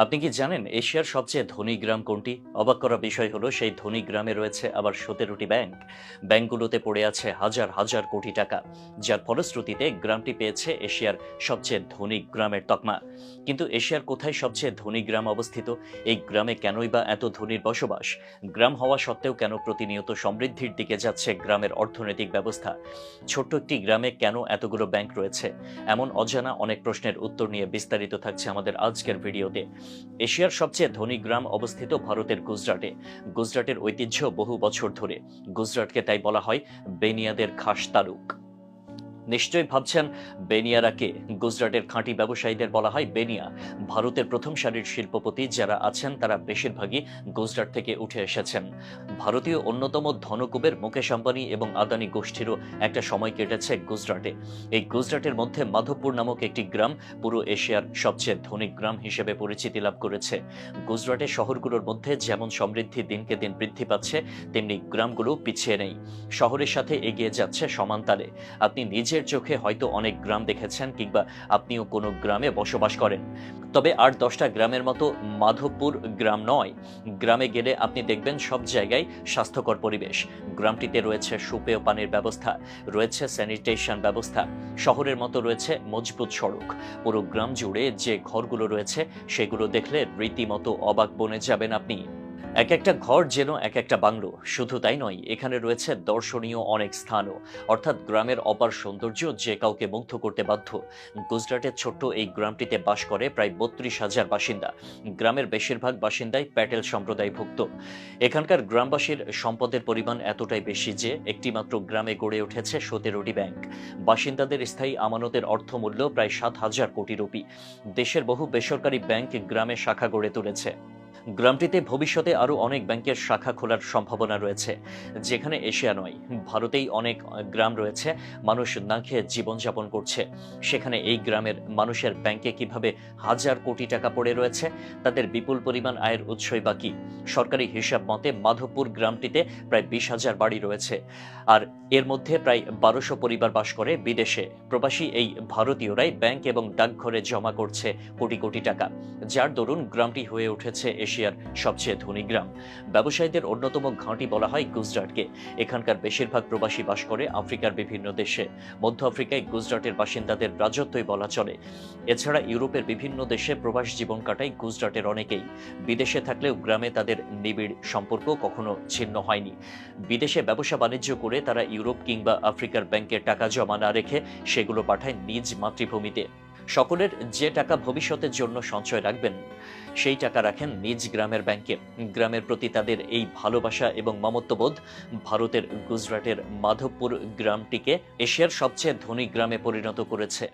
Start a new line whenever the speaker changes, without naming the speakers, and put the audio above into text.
আপনি কি জানেন এশিয়ার সবচেয়ে ধনী গ্রাম কোনটি? অবাক করা বিষয় হলো সেই ধনী গ্রামে রয়েছে আবার 17টি ব্যাংক। ব্যাংকগুলোতে পড়ে আছে হাজার হাজার কোটি টাকা, যার ফলশ্রুতিতে গ্রামটি পেয়েছে এশিয়ার সবচেয়ে ধনী গ্রামের তকমা। কিন্তু এশিয়ার কোথায় সবচেয়ে ধনী গ্রাম অবস্থিত? এই গ্রামে কেনই বা এত ধনীর বসবাস? গ্রাম হওয়া সত্ত্বেও কেন প্রতিনিয়ত সমৃদ্ধির দিকে যাচ্ছে গ্রামের অর্থনৈতিক ব্যবস্থা? ছোট্ট একটি গ্রামে কেন এতগুলো ব্যাংক রয়েছে? এমন অজানা অনেক প্রশ্নের উত্তর নিয়ে বিস্তারিত থাকছে আমাদের আজকের ভিডিওতে। এশিয়ার সবচেয়ে ধনী গ্রাম অবস্থিত ভারতের গুজরাটে। গুজরাটের ঐতিহ্য বহু বছর ধরে। গুজরাটকে তাই বলা হয় বেনিয়াদের খাস তালুক। নিশ্চয়ই ভাবছেন বেনিয়ারা কে? গুজরাটের খাঁটি ব্যবসায়ীদের বলা হয় বেনিয়া। ভারতের প্রথম সারির শিল্পপতি যারা আছেন তারা বেশিরভাগই গুজরাট থেকে উঠে এসেছেন। ভারতীয় অন্যতম ধনকুবের মুকেশ আম্বানি এবং আদানি গোষ্ঠীরও একটা সময় কেটেছে গুজরাটে। এই গুজরাটের মধ্যে মাধবপুর নামক একটি গ্রাম পুরো এশিয়ার সবচেয়ে ধনী গ্রাম হিসেবে পরিচিতি লাভ করেছে। গুজরাটের শহরগুলোর মধ্যে যেমন সমৃদ্ধি দিনকে দিন বৃদ্ধি পাচ্ছে, তেমনি গ্রামগুলো পিছিয়ে নেই, শহরের সাথে এগিয়ে যাচ্ছে সমান তালে। আপনি নিজের চোখে হয়তো অনেক গ্রাম দেখেছেন, কিংবা আপনিও কোনো গ্রামে বসবাস করেন, তবে ৮-১০টা গ্রামের মতো মাধবপুর গ্রাম নয়। গ্রামে গেলে আপনি দেখবেন সব জায়গায় স্বাস্থ্যকর পরিবেশ। গ্রামটিতে রয়েছে সুপেয় পানির ব্যবস্থা, রয়েছে স্যানিটেশন ব্যবস্থা, শহরের মতো রয়েছে মজবুত সড়ক। পুরো গ্রাম জুড়ে যে ঘরগুলো রয়েছে সেগুলো দেখলে রীতিমতো অবাক বনে যাবেন আপনি। এক একটা ঘর যেন এক একটা বাংলো। শুধু তাই নয়, এখানে রয়েছে দর্শনীয় অনেক স্থানও, অর্থাৎ গ্রামের অপার সৌন্দর্য যে কাউকে মুগ্ধ করতে বাধ্য। গুজরাটের ছোট্ট এই গ্রামটিতে বাস করে প্রায় ৩২,০০০ বাসিন্দা। গ্রামের বেশিরভাগ বাসিন্দাই প্যাটেল সম্প্রদায়ভুক্ত। এখানকার গ্রামবাসীর সম্পদের পরিমাণ এতটাই বেশি যে একটিমাত্র গ্রামে গড়ে উঠেছে ১৭টি ব্যাংক। বাসিন্দাদের স্থায়ী আমানতের অর্থমূল্য প্রায় ৭,০০০ কোটি রুপি। দেশের বহু বেসরকারি ব্যাংক গ্রামে শাখা গড়ে তুলেছে। গ্রামটিতে ভবিষ্যতে আরও অনেক ব্যাংকের শাখা খোলার সম্ভাবনা রয়েছে। যেখানে এশিয়া নয়, ভারতেই অনেক গ্রাম রয়েছে মানুষ না খেয়ে জীবনযাপন করছে। সেখানে এই গ্রামের মানুষের ব্যাংকে কিভাবে হাজার কোটি টাকা পড়ে রয়েছে, তাদের বিপুল পরিমাণ আয়ের উৎসই বা কি? সরকারি হিসাব মতে মাধবপুর গ্রামটিতে প্রায় ২০,০০০ বাড়ি রয়েছে, আর এর মধ্যে প্রায় ১২০০ পরিবার বাস করে বিদেশে। প্রবাসী এই ভারতীয়রাই ব্যাংক এবং ডাকঘরে জমা করছে কোটি কোটি টাকা, যার দরুন গ্রামটি হয়ে উঠেছে এশিয়ার সবচেয়ে ধনী গ্রাম। ব্যবসায়ীদের অন্যতম ঘাঁটি বলা হয় গুজরাটকে। এখানকার বেশিরভাগ প্রবাসী বাস করে আফ্রিকার বিভিন্ন দেশে। মধ্য আফ্রিকায় গুজরাটের বাসিন্দাদের রাজত্বই বলা চলে। এছাড়া ইউরোপের বিভিন্ন দেশে প্রবাস জীবন কাটায় গুজরাটের অনেকেই। বিদেশে থাকলেও গ্রামে তাদের নিবিড় সম্পর্ক কখনো ছিন্ন হয়নি। বিদেশে ব্যবসা বাণিজ্য করে তারা ইউরোপ কিংবা আফ্রিকার ব্যাংকে টাকা জমা না রেখে সেগুলো পাঠায় নিজ মাতৃভূমিতে। সকলের যে টাকা ভবিষ্যতের জন্য সঞ্চয় রাখবেন, সেই টাকা রাখেন নিজ গ্রামের ব্যাংকে। গ্রামের প্রতি তাদের এই ভালোবাসা এবং মমত্ববোধ ভারতের গুজরাটের মাধবপুর গ্রামটিকে এশিয়ার সবচেয়ে ধনী গ্রামে পরিণত করেছে।